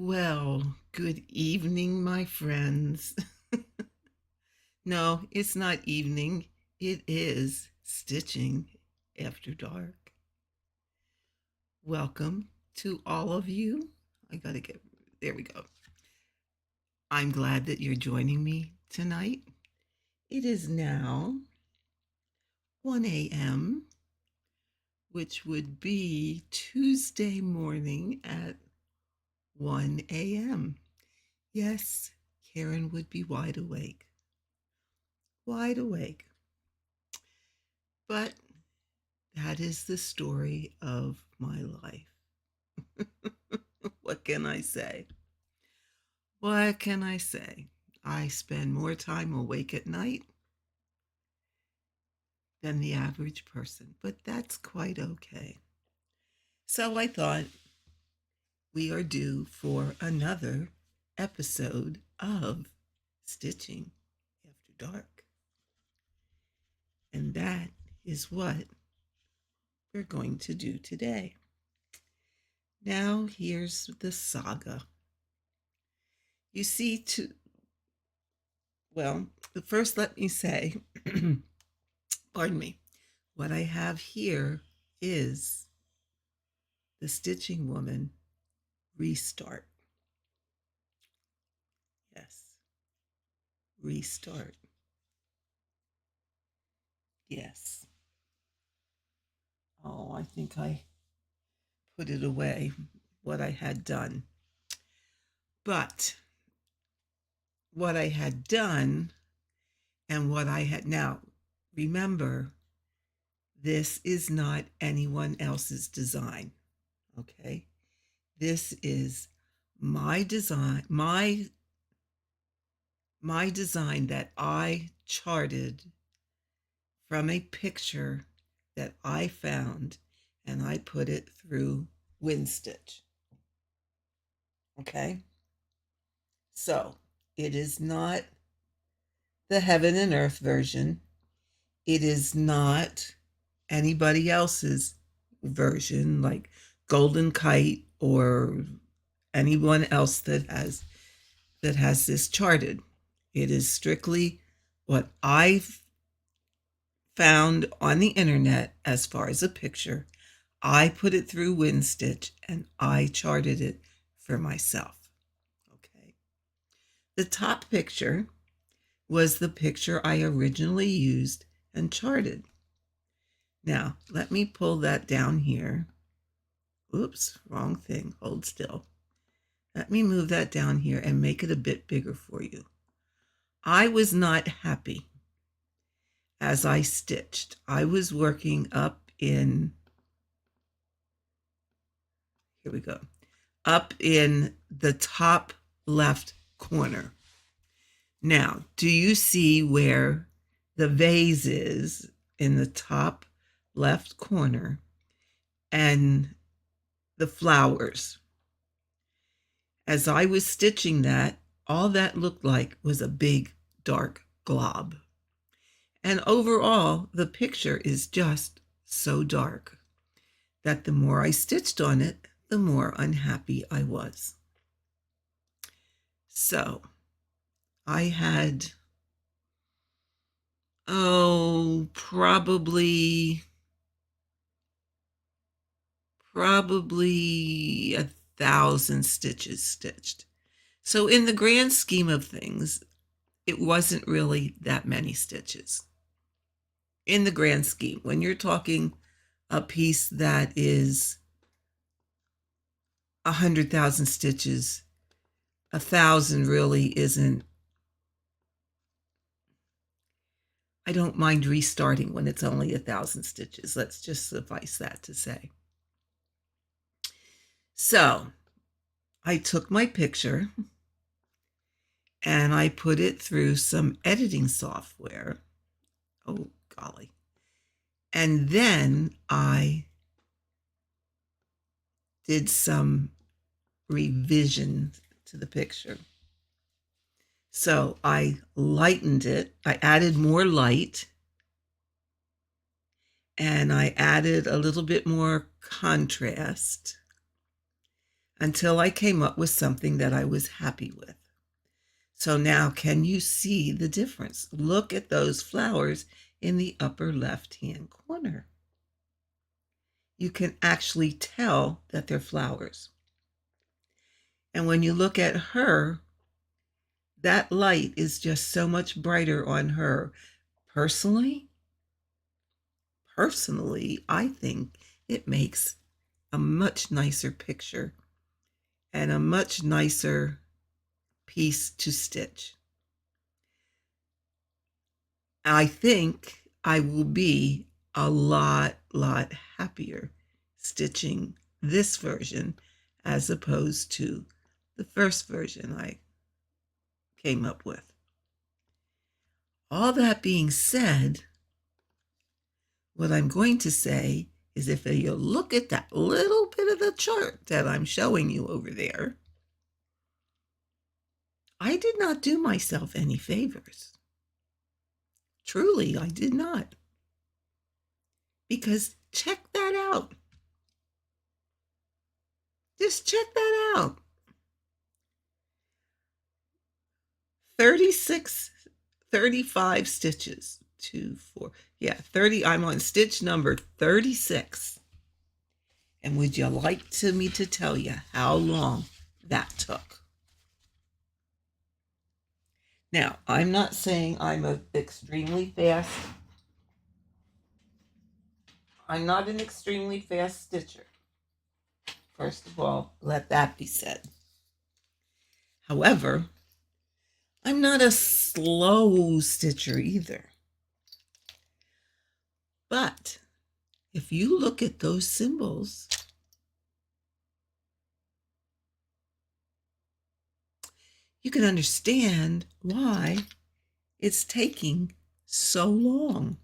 Well, good evening, my friends. No, it's not evening. It is stitching after dark. Welcome to all of you. There we go. I'm glad that you're joining me tonight. It is now 1 a.m., which would be Tuesday morning at 1 a.m. Yes, Karen would be wide awake. Wide awake. But that is the story of my life. What can I say? What can I say? I spend more time awake at night than the average person, but that's quite okay. So I thought we are due for another episode of Stitching After Dark. And that is what we're going to do today. Now, here's the saga. You see, first let me say, pardon me, what I have here is the Stitching Woman Restart. Yes, restart. Yes. Oh, I think I put it away, what I had done. But what I had done and what I had now, remember, this is not anyone else's design, okay? This is my design, my design that I charted from a picture that I found, and I put it through WinStitch. Okay? So, it is not the heaven and earth version. It is not anybody else's version like Golden Kite or anyone else that has this charted. It is strictly what I've found on the internet as far as a picture. I put it through WinStitch and I charted it for myself. Okay. The top picture was the picture I originally used and charted. Now, let me pull that down here. Oops, wrong thing. Hold still. Let me move that down here and make it a bit bigger for you. I was not happy as I stitched. I was working up in, here we go, up in the top left corner. Now, do you see where the vase is in the top left corner and the flowers? As I was stitching that, all that looked like was a big dark glob. And overall, the picture is just so dark that the more I stitched on it, the more unhappy I was. So I had, probably 1,000 stitches stitched. So in the grand scheme of things, it wasn't really that many stitches. In the grand scheme, when you're talking a piece that is 100,000 stitches, 1,000 really isn't. I don't mind restarting when it's only 1,000 stitches. Let's just suffice that to say. So I took my picture and I put it through some editing software. Oh, golly. And then I did some revision to the picture. So I lightened it. I added more light and I added a little bit more contrast until I came up with something that I was happy with. So now, can you see the difference? Look at those flowers in the upper left-hand corner. You can actually tell that they're flowers. And when you look at her, that light is just so much brighter on her. Personally, I think it makes a much nicer picture and a much nicer piece to stitch. I think I will be a lot happier stitching this version as opposed to the first version I came up with. All that being said, what I'm going to say is if you look at that little bit of the chart that I'm showing you over there, I did not do myself any favors. Truly, I did not. Because check that out. Just check that out. 36, 35 stitches. 2, 4, yeah, 30. I'm on stitch number 36. And would you like me to tell you how long that took? Now, I'm not saying I'm extremely fast. I'm not an extremely fast stitcher. First of all, let that be said. However, I'm not a slow stitcher either. But if you look at those symbols, you can understand why it's taking so long.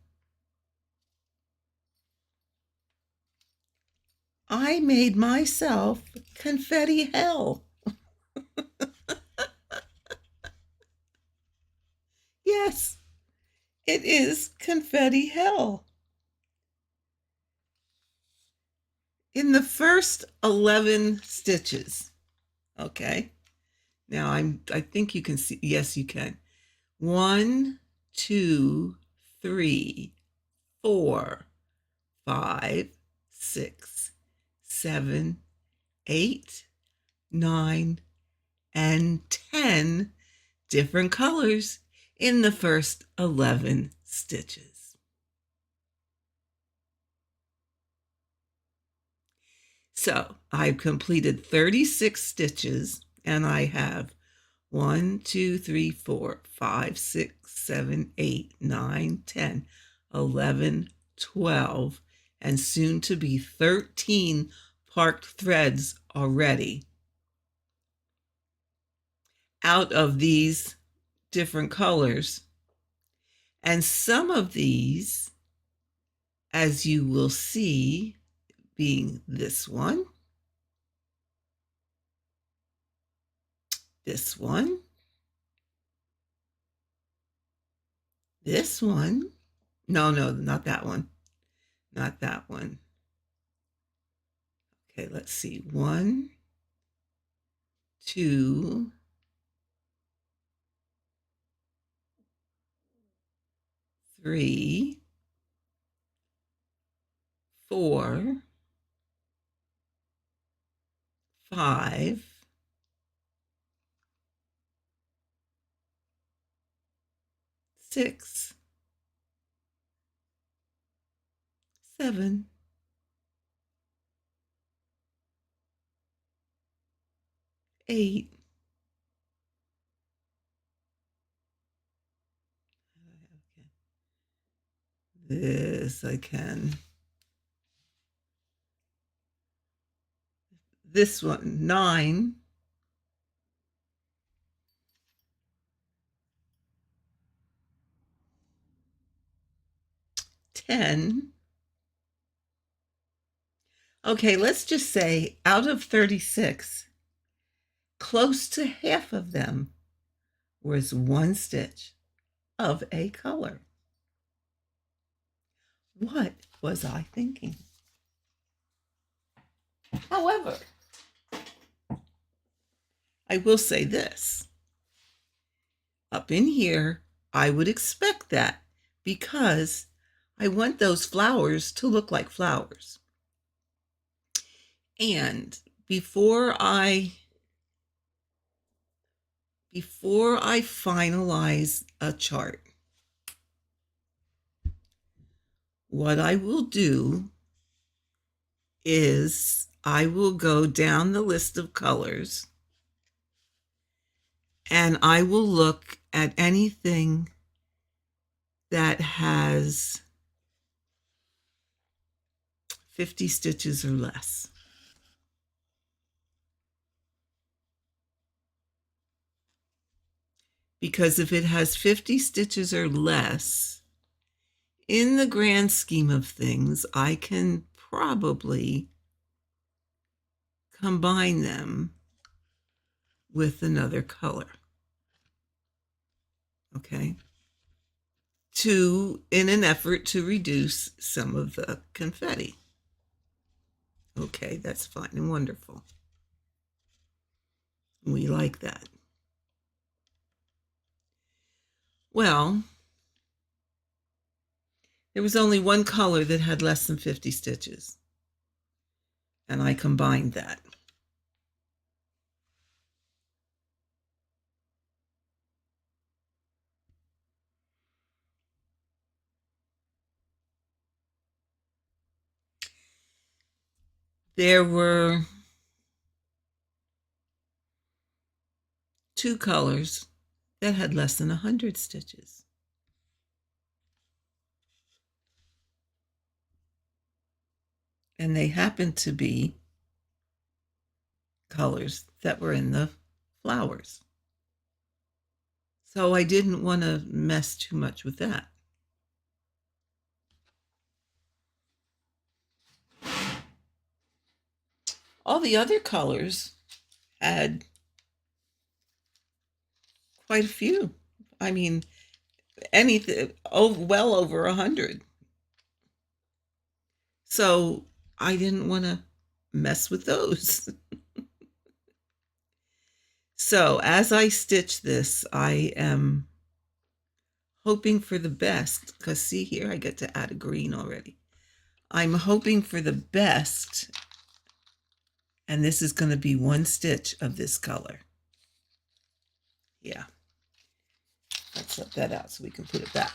I made myself confetti hell. Yes, it is confetti hell. In the first 11 stitches, okay? Now I think you can see, yes, you can. 1, 2, 3, 4, 5, 6, 7, 8, 9, and 10 different colors in the first 11 stitches. So I've completed 36 stitches and I have 1, 2, 3, 4, 5, 6, 7, 8, 9, 10, 11, 12, and soon to be 13 parked threads already out of these different colors. And some of these, as you will see, being this one, this one, this one. No, not that one. Not that one. Okay, let's see. 1, 2, 3, 4, 5, 6, 7, 8, this. I can. This one, 9. 10. Okay, let's just say out of 36, close to half of them was one stitch of a color. What was I thinking? However, I will say this. Up in here, I would expect that because I want those flowers to look like flowers. And before I finalize a chart, what I will do is I will go down the list of colors and I will look at anything that has 50 stitches or less. Because if it has 50 stitches or less, in the grand scheme of things, I can probably combine them with another color. Okay? In an effort to reduce some of the confetti. Okay, that's fine and wonderful. We like that. Well, there was only one color that had less than 50 stitches, and I combined that. There were 2 colors that had less than 100 stitches. And they happened to be colors that were in the flowers. So I didn't want to mess too much with that. All the other colors had quite a few. I mean, anything, well over 100. So I didn't want to mess with those. So as I stitch this, I am hoping for the best, because see here, I get to add a green already. I'm hoping for the best, and this is going to be one stitch of this color. Yeah. Let's set that out so we can put it back.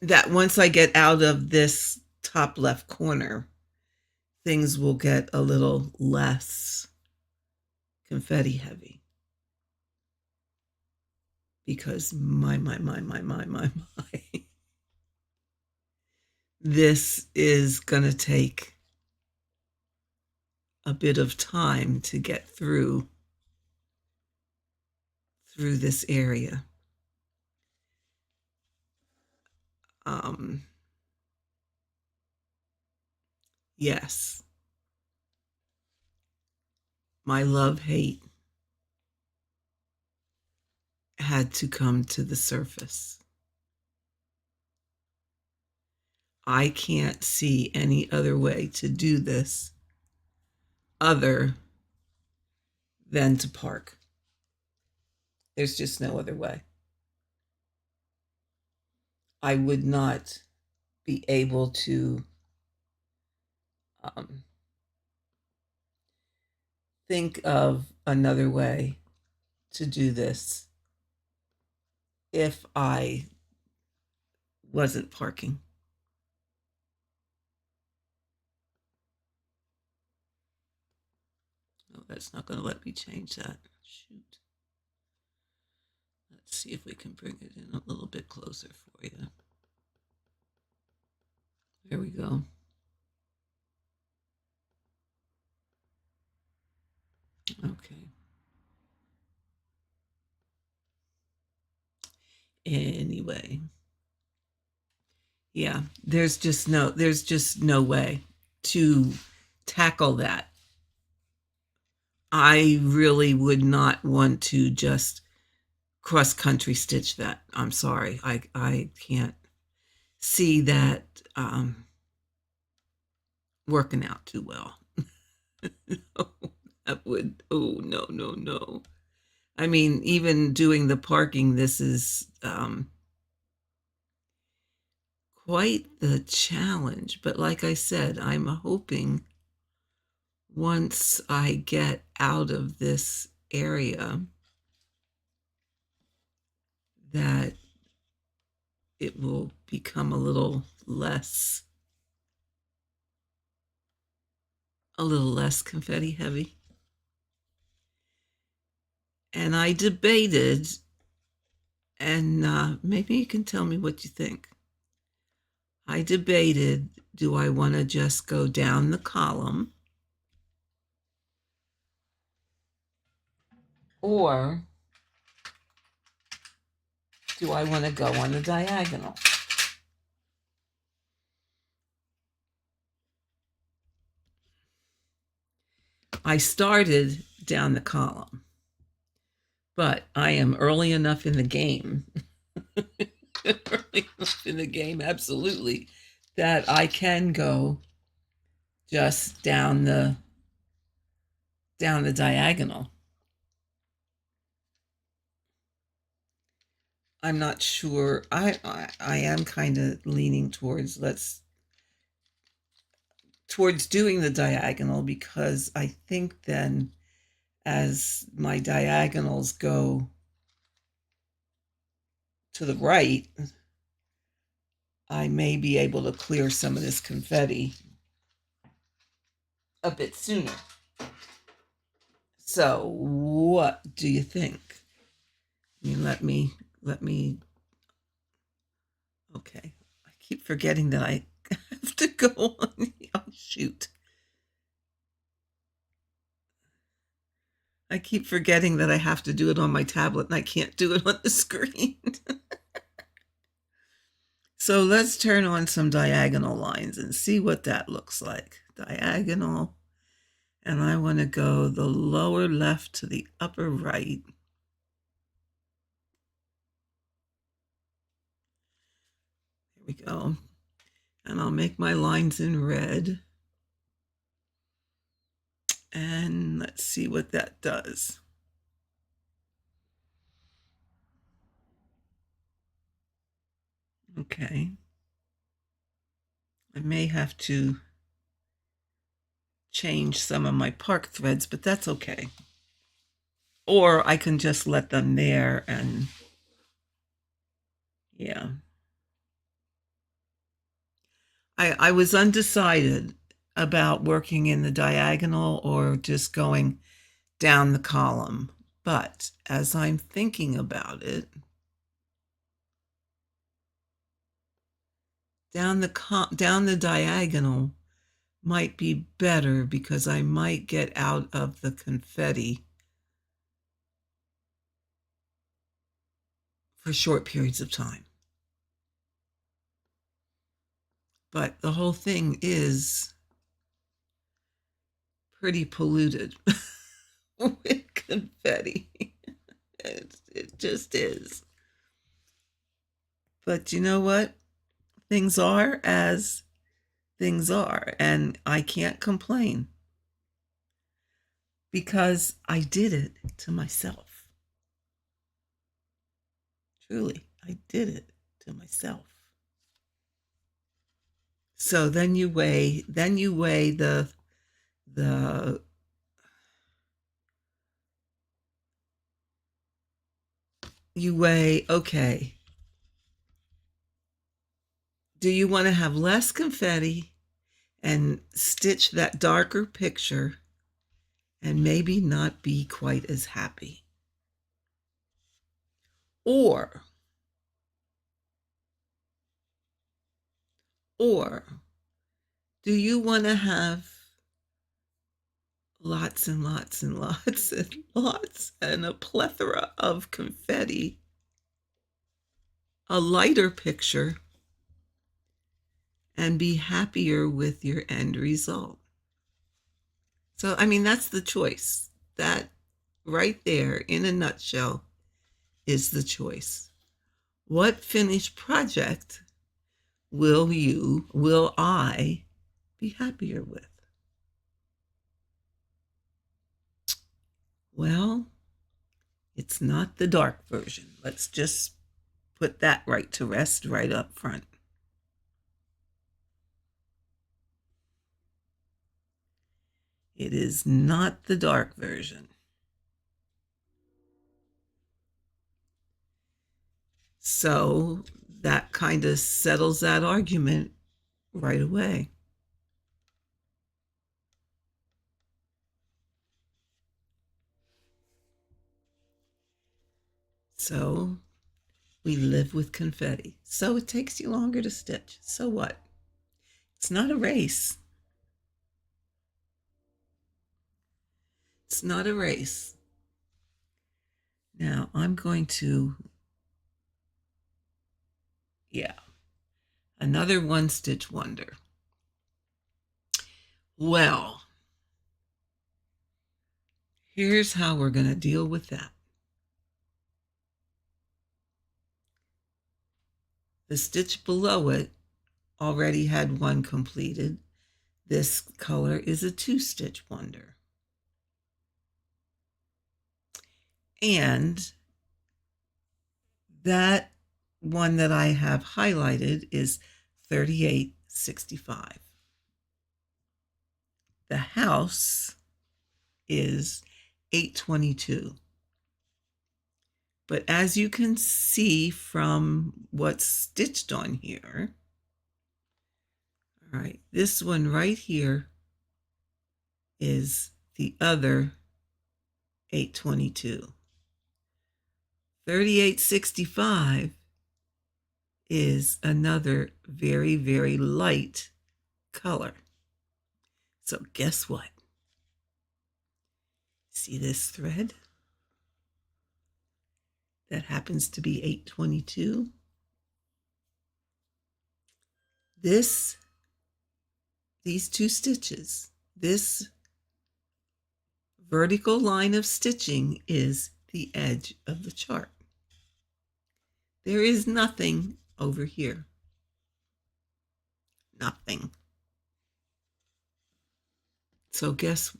That once I get out of this top left corner, things will get a little less confetti heavy. Because my. This is going to take a bit of time to get through this area. Yes, my love-hate had to come to the surface. I can't see any other way to do this other than to park. There's just no other way. I would not be able to think of another way to do this if I wasn't parking. Oh, that's not going to let me change that. Shoot. See if we can bring it in a little bit closer for you. There we go. Okay. Anyway, yeah, there's just no way to tackle that. I really would not want to just cross country stitch that. I'm sorry. I can't see that working out too well. That would, oh, no, no, no. I mean, even doing the parking, this is quite the challenge. But like I said, I'm hoping once I get out of this area that it will become a little less confetti heavy. And I debated, and maybe you can tell me what you think. I debated, do I want to just go down the column, or do I want to go on the diagonal? I started down the column, but I am early enough in the game, absolutely, that I can go just down the diagonal. I'm not sure. I am kind of leaning towards towards doing the diagonal, because I think then as my diagonals go to the right, I may be able to clear some of this confetti a bit sooner. So what do you think? Let me, okay. I keep forgetting that I have to go on. Oh, shoot. I keep forgetting that I have to do it on my tablet and I can't do it on the screen. So let's turn on some diagonal lines and see what that looks like. Diagonal. And I want to go the lower left to the upper right. There we go. And I'll make my lines in red. And let's see what that does. Okay. I may have to change some of my park threads, but that's okay. Or I can just let them there and yeah. I was undecided about working in the diagonal or just going down the column. But as I'm thinking about it, down the diagonal might be better, because I might get out of the confetti for short periods of time. But the whole thing is pretty polluted with confetti. It just is. But you know what? Things are as things are, and I can't complain, because I did it to myself. Truly, I did it to myself. So then you weigh the you weigh, okay, do you want to have less confetti and stitch that darker picture and maybe not be quite as happy? Or, do you want to have lots and lots and lots and lots and a plethora of confetti, a lighter picture, and be happier with your end result? So, I mean, that's the choice. That right there, in a nutshell, is the choice. What finished project will I be happier with? Well, it's not the dark version. Let's just put that right to rest right up front. It is not the dark version. So that kind of settles that argument right away. So we live with confetti. So it takes you longer to stitch. So what? It's not a race. It's not a race. Now I'm going to, another one stitch wonder. Well, here's how we're going to deal with that. The stitch below it already had one completed. This color is a 2-stitch wonder. And that one that I have highlighted is 3865. The house is 822. But as you can see from what's stitched on here, all right, this one right here is the other 822. 3865 is another very, very light color. So guess what? See this thread? That happens to be 822. These 2 stitches, this vertical line of stitching is the edge of the chart. There is nothing over here. Nothing. So guess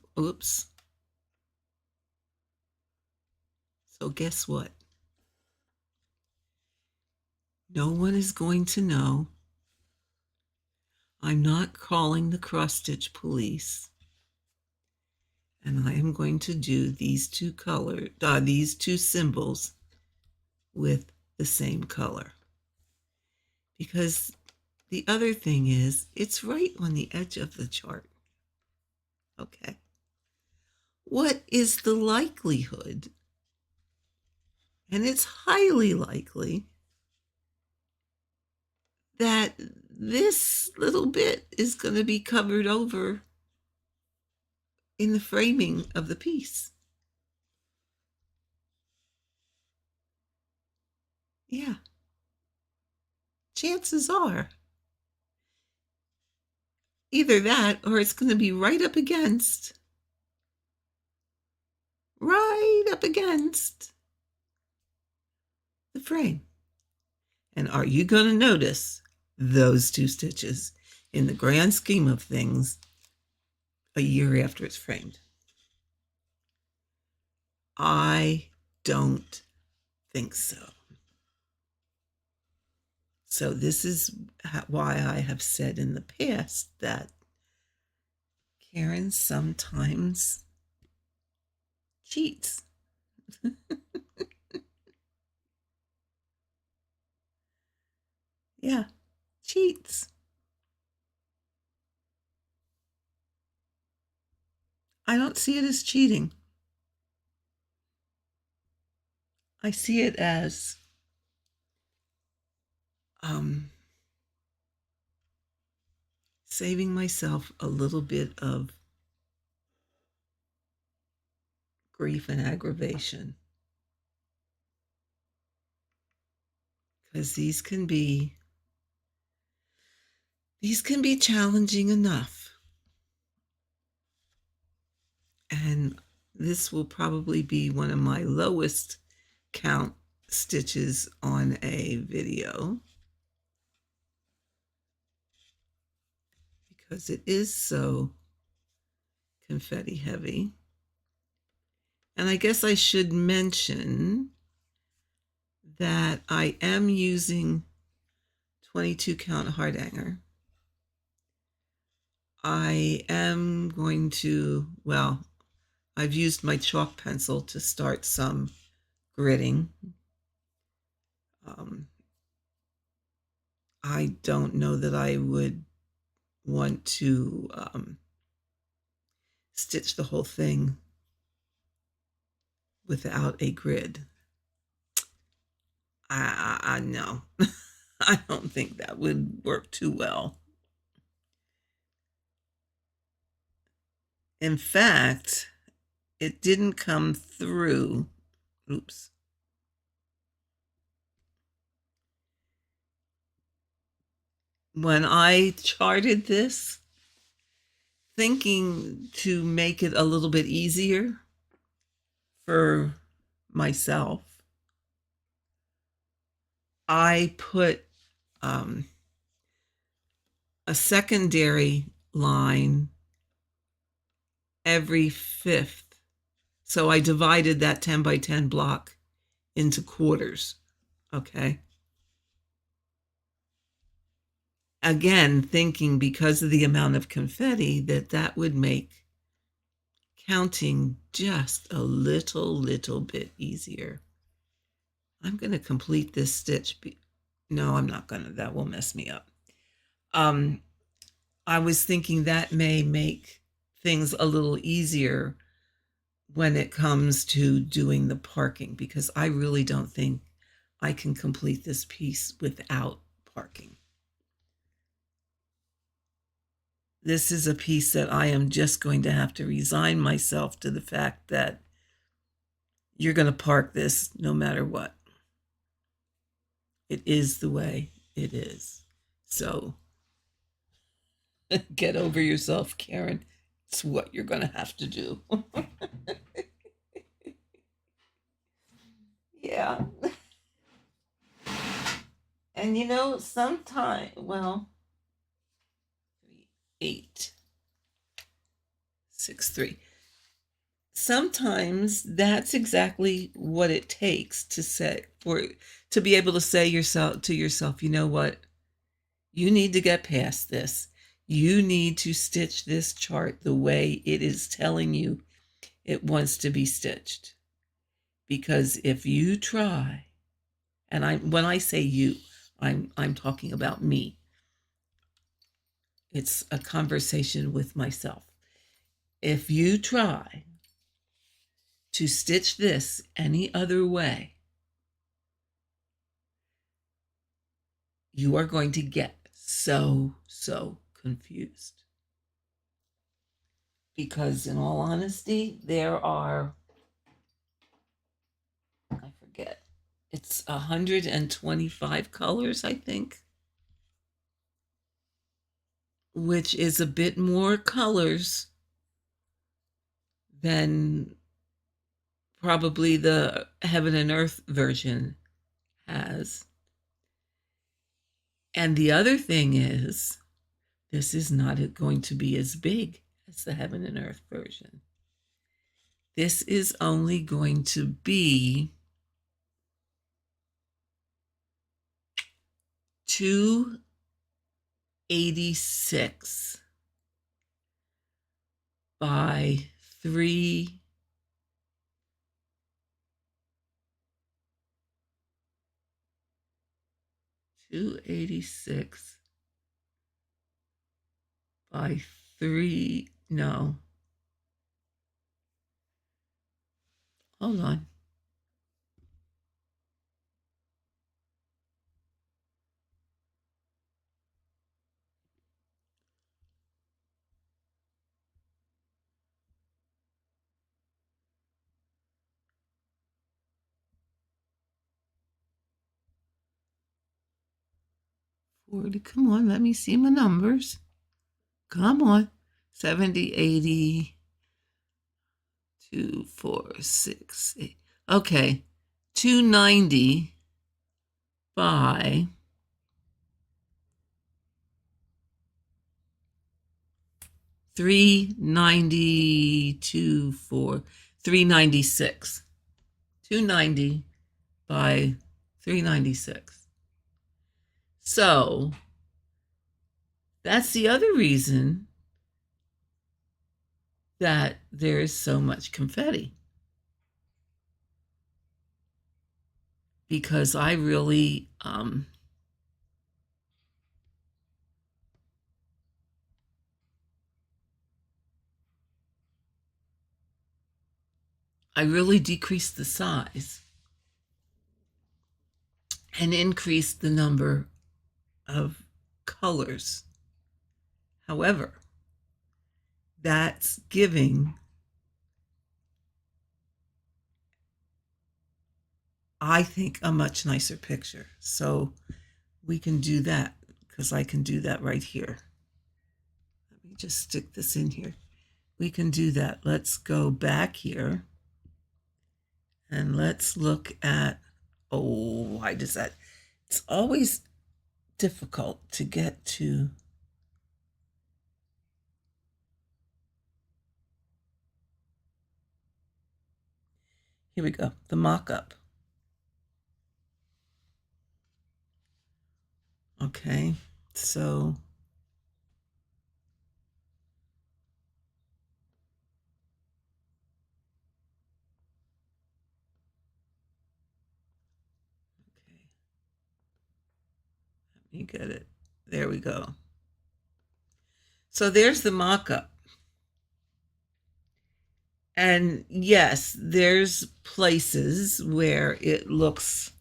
what? No one is going to know. I'm not calling the cross-stitch police. And I am going to do these two symbols with the same color. Because the other thing is, it's right on the edge of the chart. Okay. What is the likelihood? And it's highly likely that this little bit is going to be covered over in the framing of the piece. Yeah. Chances are either that or it's going to be right up against the frame. And are you going to notice those 2 stitches in the grand scheme of things a year after it's framed? I don't think so. So this is why I have said in the past that Karen sometimes cheats. Yeah, cheats. I don't see it as cheating. I see it as saving myself a little bit of grief and aggravation, because these can be challenging enough. And this will probably be one of my lowest count stitches on a video, because it is so confetti heavy. And I guess I should mention that I am using 22 count hard hanger. I am going to, well, I've used my chalk pencil to start some gridding. I don't know that I would want to stitch the whole thing without a grid. I know. I don't think that would work too well. In fact, it didn't come through. Oops. When I charted this, thinking to make it a little bit easier for myself, I put a secondary line every fifth. So I divided that 10 by 10 block into quarters. Okay. Again, thinking because of the amount of confetti that would make counting just a little bit easier. I'm going to complete this stitch. No, I'm not going to. That will mess me up. I was thinking that may make things a little easier when it comes to doing the parking, because I really don't think I can complete this piece without parking. This is a piece that I am just going to have to resign myself to the fact that you're going to park this no matter what. It is the way it is. So get over yourself, Karen. It's what you're going to have to do. Yeah. And you know, sometime, well, 8, 6, 3. Sometimes that's exactly what it takes to say, or to be able to say to yourself, you know what? You need to get past this. You need to stitch this chart the way it is telling you it wants to be stitched. Because if you try, and when I say you, I'm talking about me. It's a conversation with myself. If you try to stitch this any other way, you are going to get so confused. Because in all honesty, there are, I forget, it's 125 colors, I think, which is a bit more colors than probably the Heaven and Earth version has. And the other thing is, this is not going to be as big as the Heaven and Earth version. This is only going to be 286 by 3. 286 by 3. No. Hold on. 40. Come on, let me see my numbers. Come on. 70, 80, 2, 4, 6, 8. Okay. 290 by 392, 396. 290 by 396. So that's the other reason that there is so much confetti. Because I really decreased the size and increased the number of colors. However, that's giving, I think, a much nicer picture. So we can do that, because I can do that right here. Let me just stick this in here. We can do that. Let's go back here and let's look at, oh, why does that? It's always difficult to get to. Here we go, the mock-up. Okay, so okay, let me get it. There we go. So there's the mock-up. And yes, there's places where it looks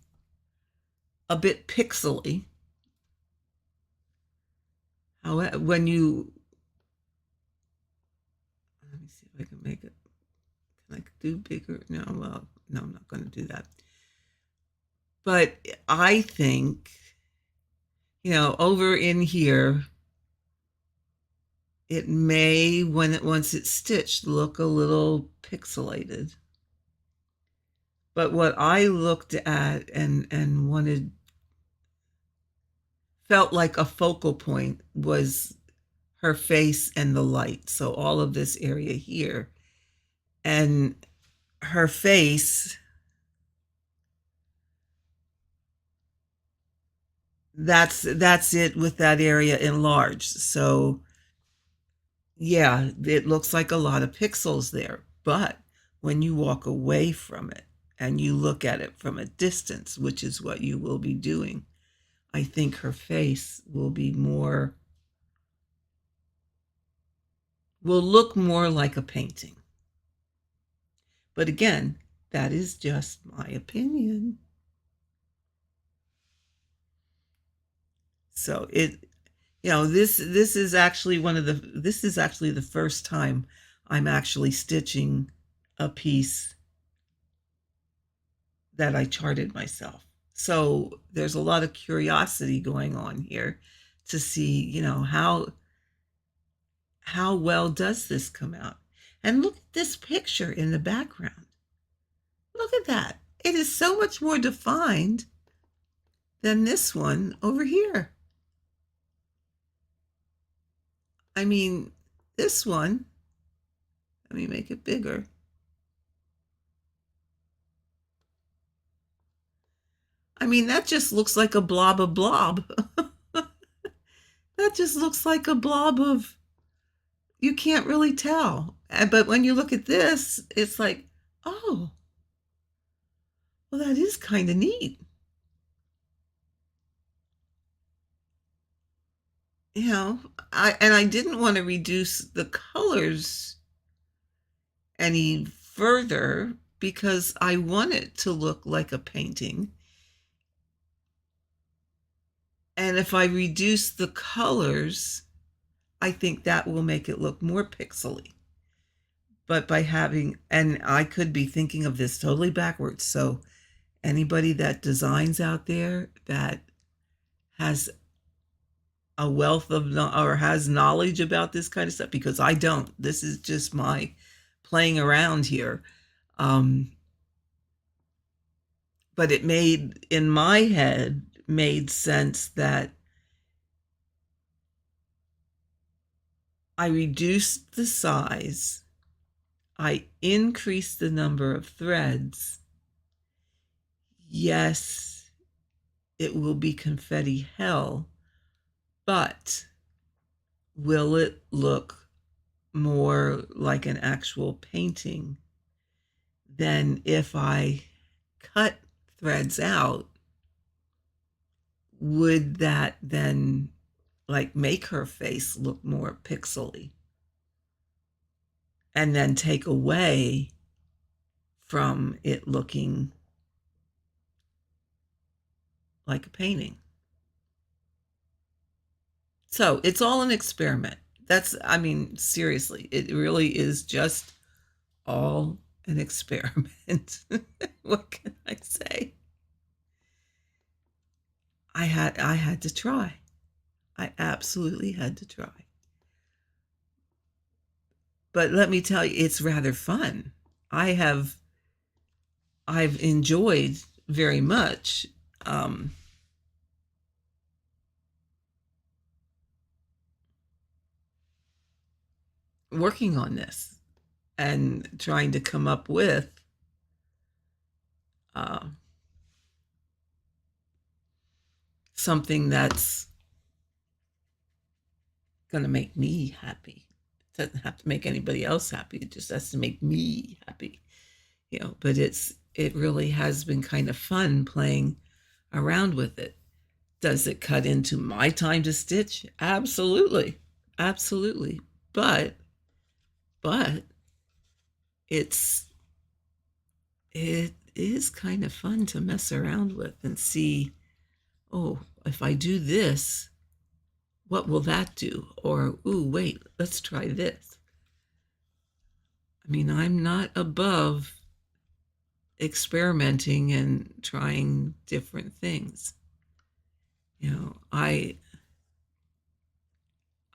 a bit pixely. However, when you, let me see if I can make it, can I do bigger? No, well, no, I'm not going to do that. But I think, over in here, it may, once it's stitched, look a little pixelated. But what I looked at and felt like a focal point was her face and the light. So all of this area here, and her face, that's it with that area enlarged. So yeah, it looks like a lot of pixels there, but when you walk away from it and you look at it from a distance, which is what you will be doing, I think her face will look more like a painting. But again, that is just my opinion. So this is actually the first time I'm actually stitching a piece that I charted myself. So there's a lot of curiosity going on here to see, how well does this come out? And look at this picture in the background. Look at that. It is so much more defined than this one over here. I mean, this one, let me make it bigger. I mean, that just looks like a blob of blob. That just looks like a blob of, you can't really tell. But when you look at this, it's like, oh, well, that is kind of neat. I didn't want to reduce the colors any further because I want it to look like a painting. And if I reduce the colors, I think that will make it look more pixely. But by having, and I could be thinking of this totally backwards. So anybody that designs out there that has a wealth of or has knowledge about this kind of stuff, because I don't. This is just my playing around here. But it made, in my head, made sense that I reduced the size, I increased the number of threads. Yes, it will be confetti hell, but will it look more like an actual painting than if I cut threads out? Would that then like make her face look more pixely and then take away from it looking like a painting? So it's all an experiment. I mean, seriously, it really is just all an experiment. What can I say? I had to try. I absolutely had to try. But let me tell you, it's rather fun. I've enjoyed very much working on this and trying to come up with something that's going to make me happy. It doesn't have to make anybody else happy. It just has to make me happy, but it really has been kind of fun playing around with it. Does it cut into my time to stitch? Absolutely. Absolutely. But it is kind of fun to mess around with and see, oh, if I do this, what will that do? Or, ooh, wait, let's try this. I mean, I'm not above experimenting and trying different things.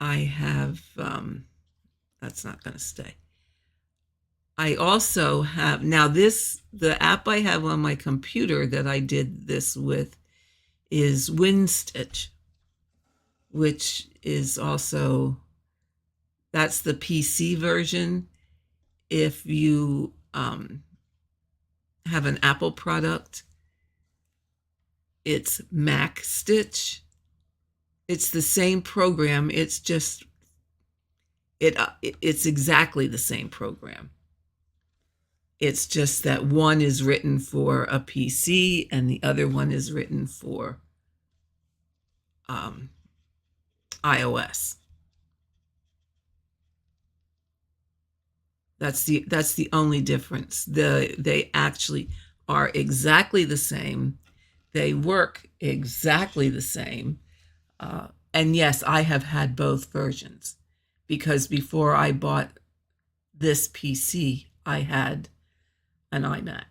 I have, that's not going to stay. I also have, now the app I have on my computer that I did this with is WinStitch, which is also, that's the PC version. If you have an Apple product, it's Mac Stitch. It's the same program. It's just, it's exactly the same program. It's just that one is written for a PC and the other one is written for iOS. That's the only difference. They actually are exactly the same. They work exactly the same. And yes, I have had both versions, because before I bought this PC, I had an iMac.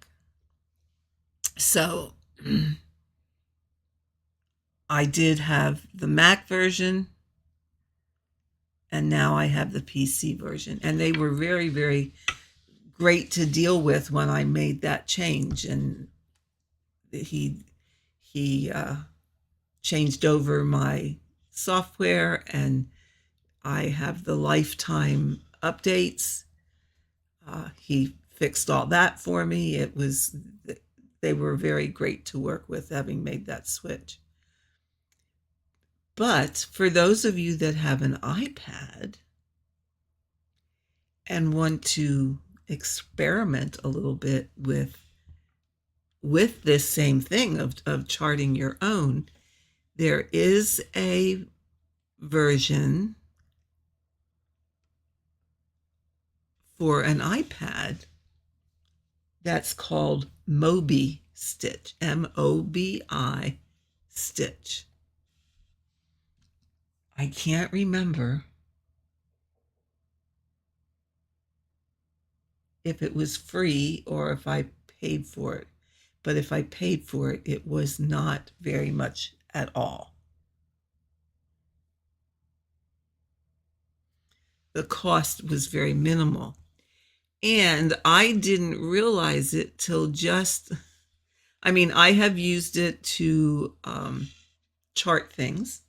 So I did have the Mac version, and now I have the PC version. And they were very, very great to deal with when I made that change. And he changed over my software, and I have the lifetime updates. He fixed all that for me. They were very great to work with, having made that switch. But for those of you that have an iPad and want to experiment a little bit with this same thing of charting your own, there is a version for an iPad that's called Mobi Stitch, MOBI Stitch. I can't remember if it was free or if I paid for it. But if I paid for it, it was not very much at all. the cost was very minimal. And I didn't realize it till just, I mean, I have used it to chart things.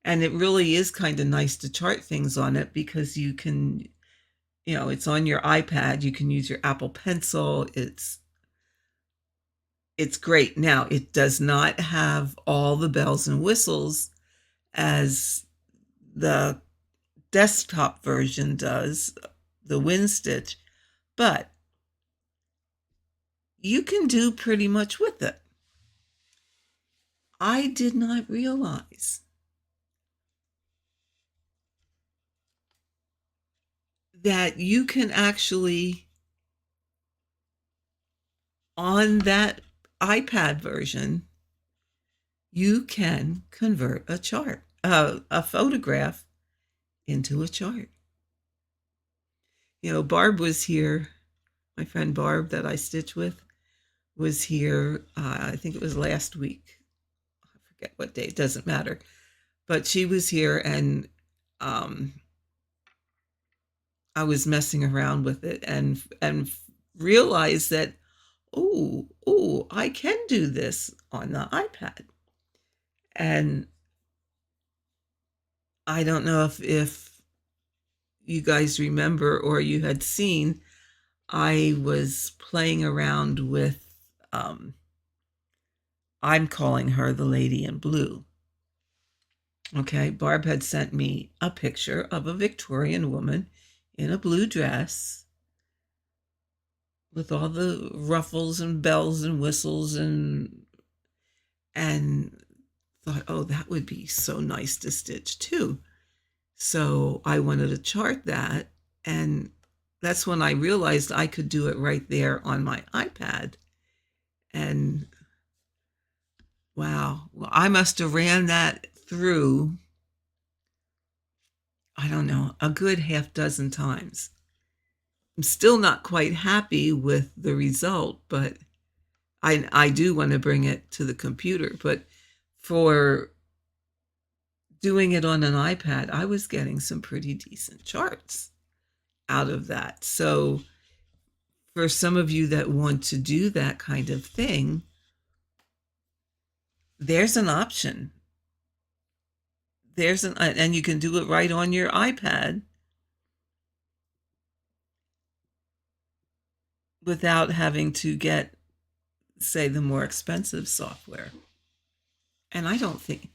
And it really is kind of nice to chart things on it because you can, it's on your iPad. You can use your Apple Pencil. It's great. Now, it does not have all the bells and whistles as the desktop version does, the WinStitch, but you can do pretty much with it. I did not realize that you can actually, on that iPad version, you can convert a chart, a photograph into a chart. Barb was here. My friend Barb that I stitch with was here. I think it was last week. I forget what day. It doesn't matter. But she was here, and I was messing around with it and realized that, I can do this on the iPad. And I don't know if you guys remember or you had seen, I was playing around with, I'm calling her the lady in blue. Okay, Barb had sent me a picture of a Victorian woman in a blue dress with all the ruffles and bells and whistles and thought, oh, that would be so nice to stitch too. So I wanted to chart that, and that's when I realized I could do it right there on my iPad. And wow, well, I must have ran that through, I don't know, a good half dozen times. I'm still not quite happy with the result, but I do want to bring it to the computer. But for doing it on an iPad, I was getting some pretty decent charts out of that. So for some of you that want to do that kind of thing, there's an option. And you can do it right on your iPad without having to get, say, the more expensive software. And I don't think,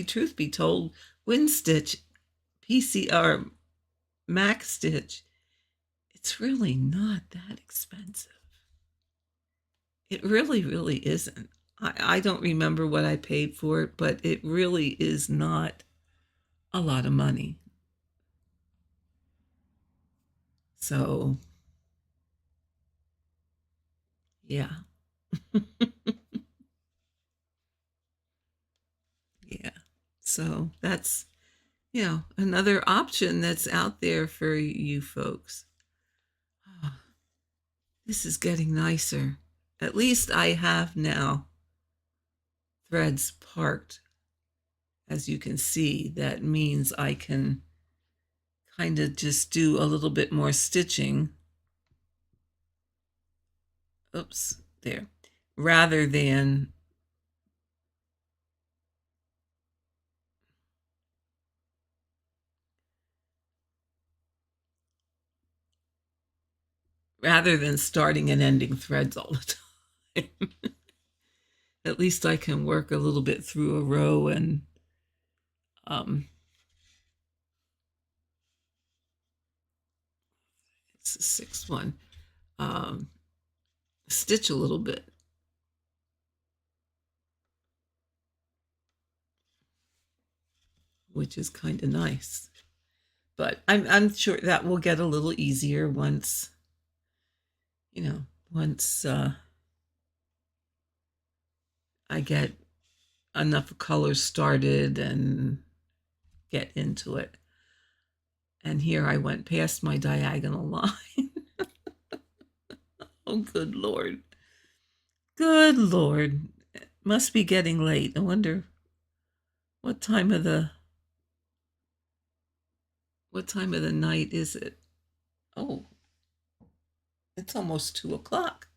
truth be told, WinStitch, PC or Mac Stitch, it's really not that expensive. It really, really isn't. I don't remember what I paid for it, but it really is not a lot of money. So, yeah. Yeah. So that's, another option that's out there for you folks. Oh, this is getting nicer. At least I have now threads parked. As you can see, that means I can kind of just do a little bit more stitching. Oops, there. Rather than starting and ending threads all the time. At least I can work a little bit through a row and it's the sixth one, stitch a little bit. Which is kind of nice. But I'm sure that will get a little easier once, I get enough colors started and get into it. And here I went past my diagonal line. Oh, good Lord. Good Lord. It must be getting late. I wonder what time of the What time of the night is it? Oh, it's almost 2 o'clock.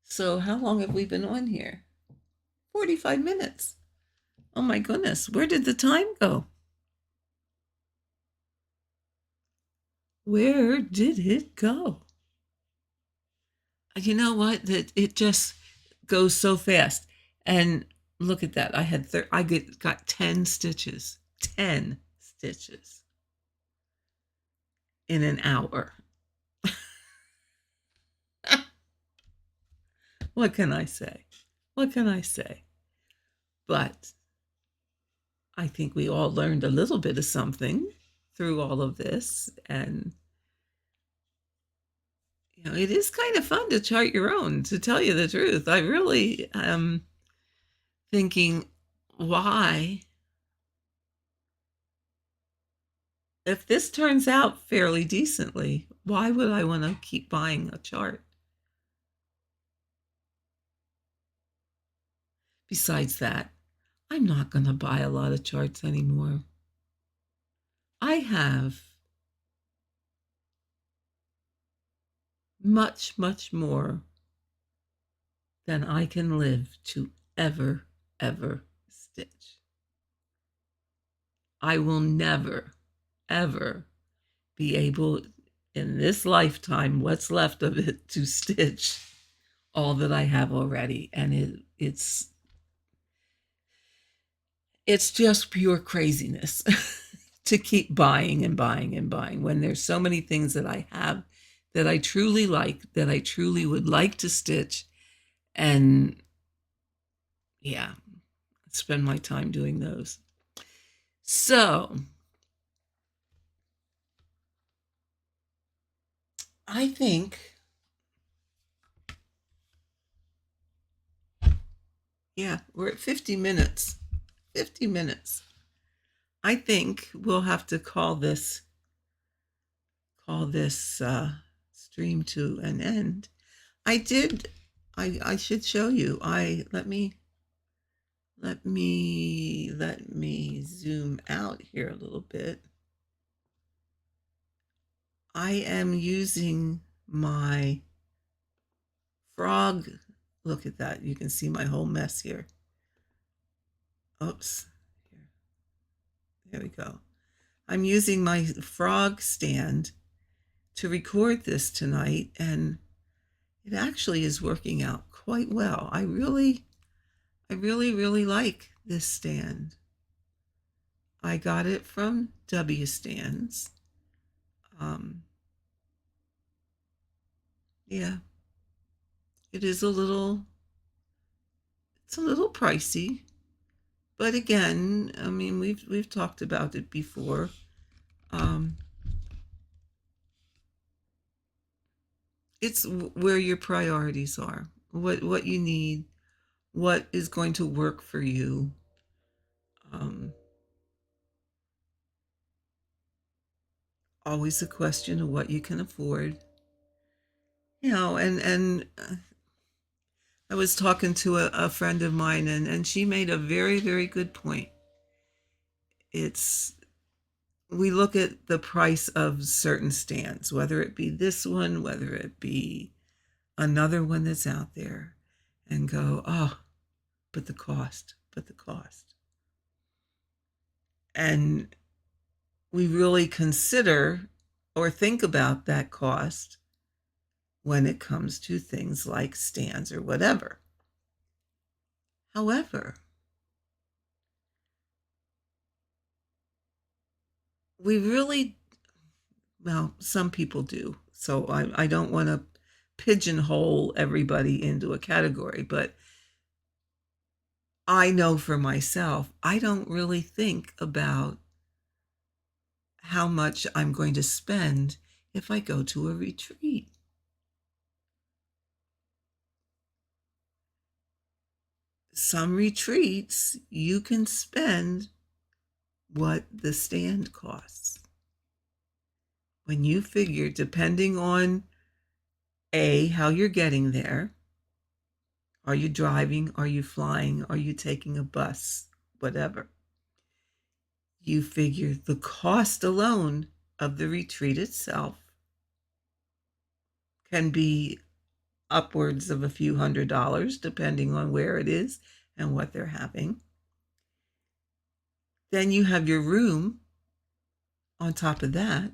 So how long have we been on here? 45 minutes. Oh my goodness, where did the time go? Where did it go? You know what? It just goes so fast. And look at that. Got 10 stitches. 10 stitches in an hour. What can I say? What can I say? But I think we all learned a little bit of something through all of this. And, it is kind of fun to chart your own, to tell you the truth. I really am thinking, why? If this turns out fairly decently, why would I want to keep buying a chart? Besides that, I'm not going to buy a lot of charts anymore. I have much, much more than I can live to ever, ever stitch. I will never, ever be able in this lifetime, what's left of it, to stitch all that I have already. And it's just pure craziness to keep buying and buying and buying when there's so many things that I have that I truly like, that I truly would like to stitch. And yeah, spend my time doing those. So I think, yeah, we're at 50 minutes. 50 minutes. I think we'll have to call this stream to an end. I should show you. Let me zoom out here a little bit. I am using my frog. Look at that. You can see my whole mess here. Oops. There we go. I'm using my frog stand to record this tonight, and it actually is working out quite well. I really like this stand. I got it from W Stands. Yeah, it's a little pricey, but again, I mean, we've talked about it before. It's where your priorities are, what you need, what is going to work for you. Always a question of what you can afford. And I was talking to a friend of mine, and she made a very, very good point. We look at the price of certain stands, whether it be this one, whether it be another one that's out there, and go, oh, but the cost. And we really consider or think about that cost when it comes to things like stands or whatever. However, we really, well, some people do. So I don't want to pigeonhole everybody into a category, but I know for myself, I don't really think about how much I'm going to spend if I go to a retreat. Some retreats, you can spend what the stand costs. When you figure, depending on how you're getting there, are you driving, are you flying, are you taking a bus, whatever, you figure the cost alone of the retreat itself can be upwards of a few $100s, depending on where it is and what they're having. Then you have your room on top of that.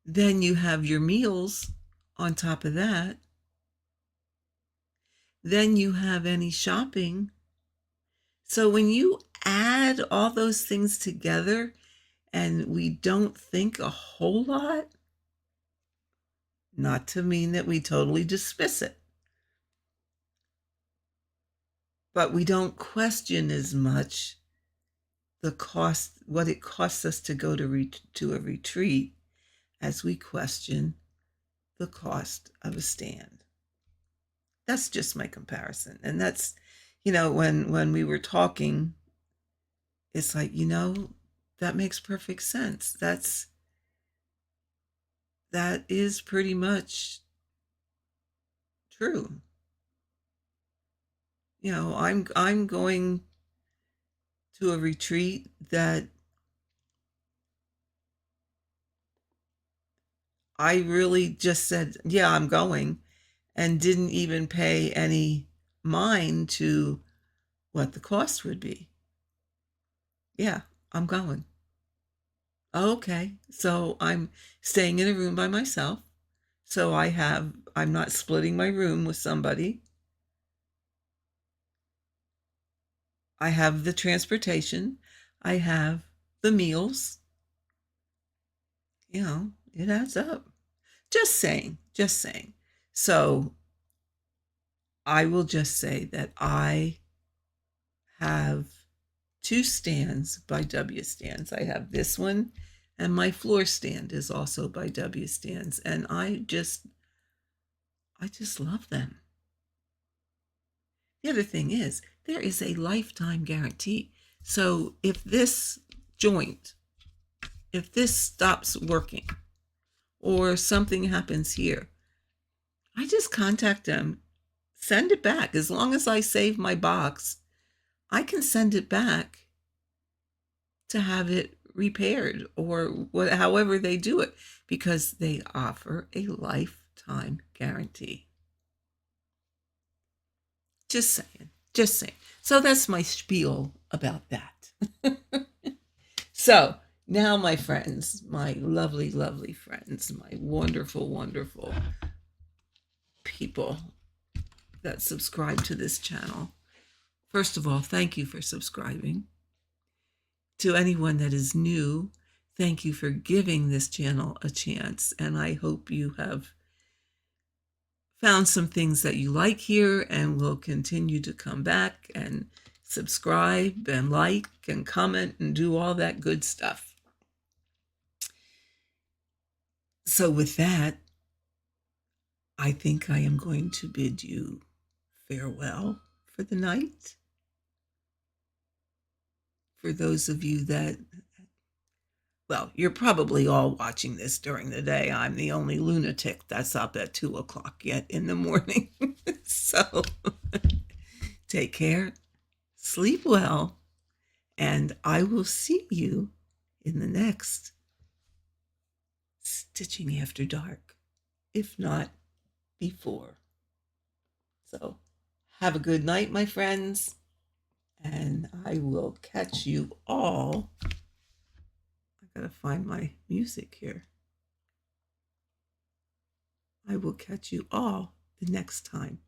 Then you have your meals on top of that. Then you have any shopping. So when you add all those things together, and we don't think a whole lot, not to mean that we totally dismiss it, but we don't question as much the cost, what it costs us to go to a retreat, as we question the cost of a stand. That's just my comparison. And that's, when we were talking, it's like, that makes perfect sense. That is pretty much true. I'm going to a retreat that I really just said, yeah, I'm going, and didn't even pay any mind to what the cost would be. Yeah, I'm going. Okay, so I'm staying in a room by myself. So I'm not splitting my room with somebody. I have the transportation. I have the meals. It adds up. Just saying, just saying. So I will just say that I have 2 stands by W Stands. I have this one, and my floor stand is also by W Stands. And I just love them. The other thing is, there is a lifetime guarantee. So if this joint, if this stops working or something happens here, I just contact them, send it back. As long as I save my box, I can send it back to have it repaired, or however they do it, because they offer a lifetime guarantee. Just saying, just saying. So that's my spiel about that. So now, my friends, my lovely, lovely friends, my wonderful, wonderful people that subscribe to this channel, first of all, thank you for subscribing. To anyone that is new, thank you for giving this channel a chance. And I hope you have found some things that you like here and will continue to come back and subscribe and like and comment and do all that good stuff. So with that, I think I am going to bid you farewell for the night. For those of you that, well, you're probably all watching this during the day. I'm the only lunatic that's up at 2 o'clock yet in the morning. So take care, sleep well, and I will see you in the next Stitching After Dark, if not before. So have a good night, my friends, and I will catch you all. I gotta find my music here. I will catch you all the next time.